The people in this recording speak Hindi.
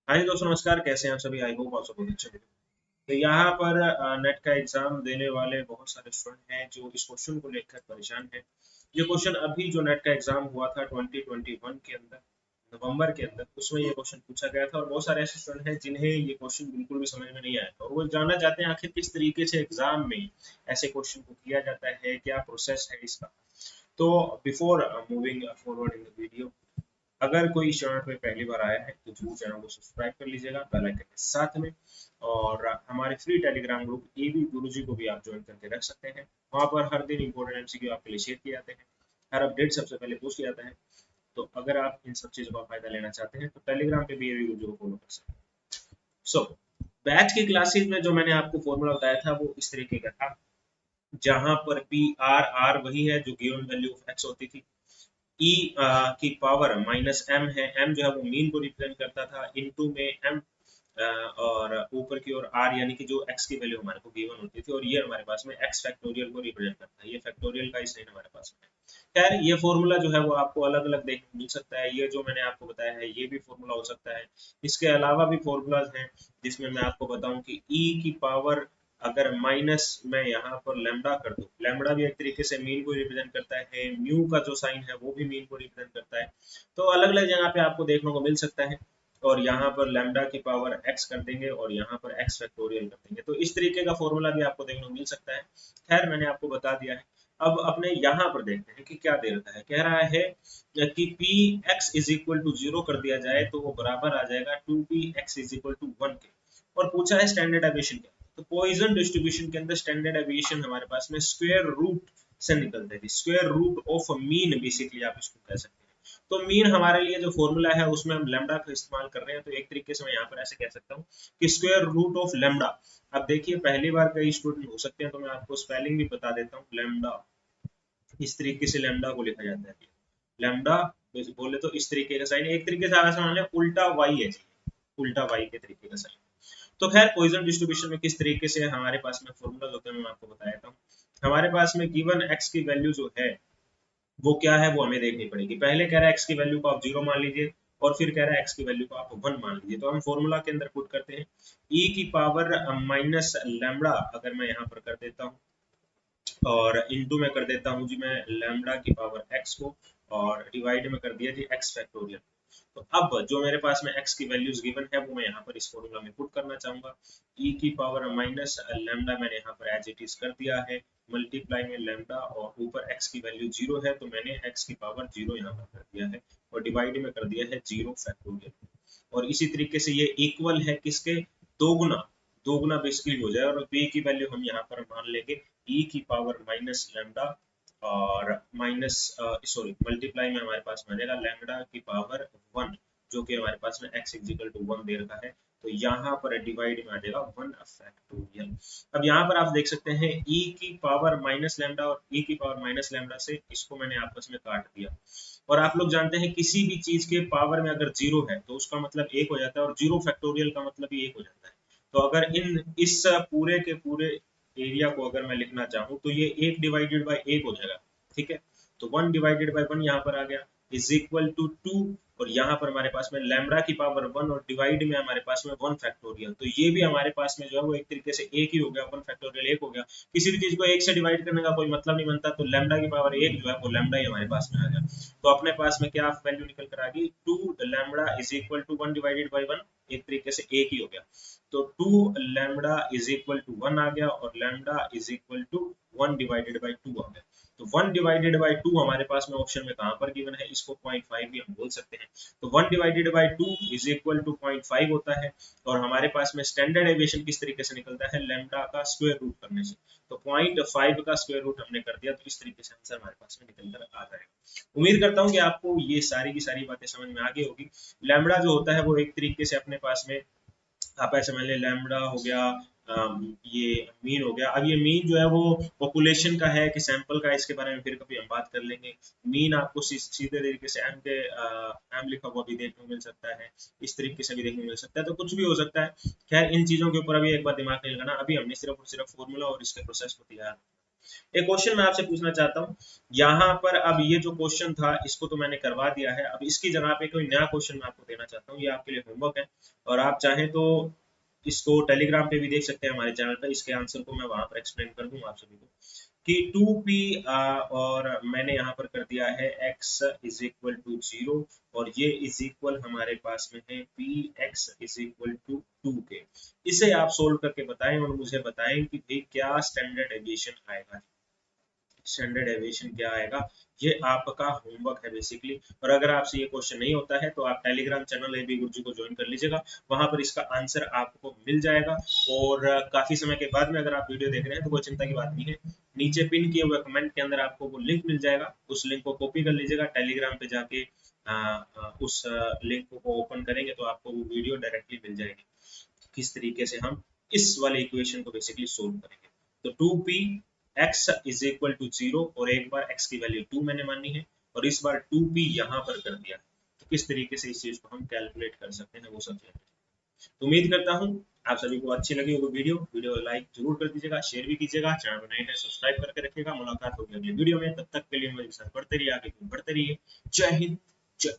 हाँ जी दोस्तों, नमस्कार। कैसे हैं आप सभी? आई होप आप सब बहुत अच्छे होंगे। तो यहाँ पर नेट का एग्जाम देने वाले बहुत सारे स्टूडेंट हैं जो इस क्वेश्चन को लेकर परेशान हैं। ये क्वेश्चन अभी जो नेट का एग्जाम हुआ था 2021 के अंदर, नवंबर के अंदर, उसमें ये क्वेश्चन पूछा गया था और बहुत सारे ऐसे स्टूडेंट हैं जिन्हें ये क्वेश्चन बिल्कुल भी समझ में नहीं आया था और वो जानना चाहते हैं आखिर किस तरीके से एग्जाम में ऐसे क्वेश्चन को किया जाता है, क्या प्रोसेस है इसका। तो before moving forward in the video, अगर कोई चैनल पे पहली बार आया है तो जरूर चैनल को सब्सक्राइब कर लीजिएगा बेल आइकन के साथ में। और हमारे फ्री टेलीग्राम ग्रुप एबी गुरुजी को भी आप ज्वाइन करके रख सकते हैं। वहाँ पर हर दिन इंपॉर्टेंट एमसीक्यू आपके लिए शेयर किए जाते हैं, हर अपडेट सबसे पहले पोस्ट किया जाता है। तो अगर आप इन सब चीज़ों का फायदा लेना चाहते हैं तो टेलीग्राम पे भी एबी गुरुजी को फॉलो कर सकते हैं। सो बैच की क्लासेज में जो मैंने आपको फॉर्मूला बताया था वो इस तरीके का था, जहां पर पी आर आर वही है जो गिवन वैल्यू ऑफ एक्स होती थी। ई की पावर माइनस एम है, एम जो है वो मीन को रिप्रेजेंट करता था, इनटू में एम और ऊपर की ओर आर यानी कि जो एक्स की वैल्यू हमारे को गिवन होती थी, और ये हमारे पास में एक्स फैक्टोरियल को रिप्रेजेंट करता है। ये फैक्टोरियल का ही साइन हमारे पास में है। खैर ये फॉर्मूला जो है वो आपको अलग अलग देखने को मिल सकता है। ये जो मैंने आपको बताया है ये भी फॉर्मूला हो सकता है। इसके अलावा भी फॉर्मूलाज हैं जिसमें मैं आपको बताऊं कि ई की पावर अगर माइनस मैं यहाँ पर लैम्डा कर दूं, लैम्डा भी एक तरीके से मीन को रिप्रेजेंट करता है, म्यू का जो साइन है वो भी मीन को रिप्रेजेंट करता है। तो अलग अलग जगह पे आपको देखने को मिल सकता है। और यहाँ पर लैम्डा की पावर x कर देंगे और यहाँ पर x फैक्टोरियल कर देंगे, तो इस तरीके का फॉर्मूला भी आपको देखने को मिल सकता है। खैर मैंने आपको बता दिया है। अब अपने यहाँ पर देखते हैं कि क्या दे रखा है। कह रहा है कि p x is equal to zero कर दिया जाए तो वो बराबर आ जाएगा to p x is equal to one के। और पूछा है स्टैंडर्ड एविएशन क्या। तो पॉइजन डिस्ट्रीब्यूशन के अंदर स्टैंडर्ड एविएशन हमारे पास में स्क्वायर रूट से निकलते हैं। Square root of mean basically आप इसको कह सकते हैं। तो मीन हमारे लिए जो फॉर्मूला है उसमें हम लेमडा का इस्तेमाल कर रहे हैं, तो एक तरीके से मैं यहाँ पर ऐसे कह सकता हूँ कि स्क्वायर रूट ऑफ लेमडा। अब देखिए पहली बार कई स्टूडेंट हो सकते हैं तो मैं आपको स्पेलिंग भी बता देता हूँ। लेमडा इस तरीके से लेमडा को लिखा जाता है। लेमडा बोले तो इस तरीके का साइन, एक तरीके से आगे समझ लें उल्टा वाई है जी, उल्टा वाई के तरीके का साइन। तो खैर पॉइजन डिस्ट्रीब्यूशन में किस तरीके से हमारे पास में फॉर्मूला होते हैं मैं आपको बता देता हूँ। हमारे पास में गिवन एक्स की वैल्यू जो है वो क्या है वो हमें देखनी पड़ेगी। पहले कह रहा है एक्स की वैल्यू को आप जीरो मान लीजिए और फिर कह रहा है एक्स की वैल्यू को आप वन मान लीजिए। तो हम फॉर्मूला के अंदर पुट करते हैं ई की पावर माइनस लैम्बडा, अगर मैं यहाँ पर कर देता हूँ और इनटू में कर देता हूँ जी मैं लैम्बडा की पावर एक्स को, और डिवाइड में कर दिया जी एक्स फैक्टोरियल। तो अब जो मेरे पास में x की वैल्यूज गिवन है वो मैं यहाँ पर इस फॉर्मूला में पुट करना चाहूंगा। e की पावर माइनस लैम्डा मैंने यहाँ पर एज इट इज कर दिया है, मल्टीप्लाई में लैम्डा, और ऊपर x की वैल्यू जीरो है तो मैंने x की पावर जीरो यहाँ पर कर दिया है और डिवाइड में कर दिया है जीरो फैक्टोरियल। और इसी तरीके से ये इक्वल है किसके, दोगुना, दोगुना बेसिकली हो जाए। और b की वैल्यू हम यहाँ पर मान लेंगे e की पावर माइनस लैम्डा और माइनस सॉरी मल्टीप्लाई में हमारे पास बनेगा लैम्डा की पावर वन, जो कि हमारे पास में x इक्वल टू वन दे रखा है। तो यहाँ पर डिवाइड में आ जाएगा वन फैक्टोरियल। अब यहाँ पर आप देख सकते हैं e की पावर माइनस लैम्डा और e की पावर माइनस लैम्डा से इसको मैंने आपस में काट दिया। और आप लोग जानते हैं किसी भी चीज के पावर में अगर जीरो है तो उसका मतलब एक हो जाता है, और जीरो फैक्टोरियल का मतलब भी एक हो जाता है। तो अगर इन इस पूरे के पूरे एरिया को अगर मैं लिखना चाहूँ तो ये एक डिवाइडेड बाय एक हो जाएगा। ठीक है, तो वन डिवाइडेड बाय वन यहाँ पर आ गया इज इक्वल टू टू, और यहाँ पर हमारे पास में लैम्डा की पावर वन और डिवाइड में हमारे पास में वन फैक्टोरियल। तो ये भी हमारे पास में जो है वो एक तरीके से एक ही हो गया, वन फैक्टोरियल एक हो गया। किसी भी चीज को एक से डिवाइड करने का कोई मतलब नहीं बनता, तो लैम्डा की पावर एक जो है वो लैम्डा ही हमारे पास में आ गया। तो अपने पास में क्या वैल्यू निकल कर आ गई, two lambda is equal to one divided by one, एक तरीके से एक ही हो गया। तो two lambda is equal to one आ गया और lambda is equal to one divided by two आ गया। तो वन डिवाइडेड बाई टू हमारे पास में ऑप्शन में कहाँ पर गिवन है, इसको 0.5 भी हम बोल सकते हैं। तो one divided by two is equal to 0.5 होता है। और हमारे पास में स्टैंडर्ड एविएशन किस तरीके से निकलता है, लैम्डा का स्क्वायर रूट करने से। तो 0.5 का स्क्वायर रूट हमने कर दिया, तो इस तरीके से आंसर हमारे पास में निकल कर आ जाएगा। उम्मीद करता हूँ कि आपको ये सारी की सारी बातें समझ में आ गई होगी। लैम्डा जो होता है वो एक तरीके से अपने पास में आप ऐसे मान लिया लैम्डा हो गया, ये मीन हो गया। अब ये मीन जो है वो पॉपुलेशन का है कि सैंपल का है, इसके बारे में फिर कभी हम बात कर लेंगे। मीन आपको सीधे तरीके से एम के एम लिखा हुआ भी देखने को मिल सकता है, इस तरीके से भी देखने को मिल सकता है, तो कुछ भी हो सकता है। खैर इन चीजों के ऊपर अभी एक बार दिमाग नहीं लगाना, अभी हमने सिर्फ और सिर्फ फॉर्मूला और इसके प्रोसेस को तैयार एक क्वेश्चन मैं आपसे पूछना चाहता हूँ यहाँ पर। अब ये जो क्वेश्चन था इसको तो मैंने करवा दिया है, अब इसकी जगह पे कोई नया क्वेश्चन मैं आपको देना चाहता हूँ, ये आपके लिए होमवर्क है। और आप चाहें तो इसको टेलीग्राम पे भी देख सकते हैं हमारे चैनल पर, इसके आंसर को मैं वहां पर एक्सप्लेन कर दूंगा आप सभी को कि 2p और मैंने यहाँ पर कर दिया है x इज इक्वल टू 0 और ये इज इक्वल हमारे पास में है px is equal to 2k। इसे आप सोल्व करके बताएं और मुझे बताएं कि भाई क्या स्टैंडर्ड एविएशन आएगा, स्टैंडर्ड एविएशन क्या आएगा। ये आपका होमवर्क है बेसिकली। और अगर आपसे ये क्वेश्चन नहीं होता है तो आप टेलीग्राम चैनल एबी गुरुजी को ज्वाइन कर लीजिएगा, वहां पर इसका आंसर आपको मिल जाएगा। और काफी समय के बाद में अगर आप वीडियो देख रहे हैं तो कोई चिंता की बात नहीं है, नीचे पिन किए हुए कमेंट के अंदर आपको वो लिंक मिल जाएगा, उस लिंक को कॉपी कर लीजिएगा, टेलीग्राम पे जाके उस लिंक को ओपन करेंगे तो आपको वो वीडियो डायरेक्टली मिल जाएगी किस तरीके से हम इस वाले इक्वेशन को बेसिकली सोल्व करेंगे। तो 2p x is equal to 0 और एक बार x की वैल्यू 2 मैंने मानी है और इस बार 2p यहाँ पर कर दिया है, तो किस तरीके से इस चीज को हम कैलकुलेट कर सकते हैं वो सब चीजें। तो उम्मीद करता हूँ आप सभी को अच्छी लगी होगी वीडियो लाइक जरूर कर दीजिएगा, शेयर भी कीजिएगा, चैनल को नए हैं सब्सक्राइब करके रखिएगा। मुलाकात होगी अगली वीडियो में, तब तक के लिए मेरे साथ बढ़ते रहिए, आगे बढ़ते रहिए। जय हिंद, जय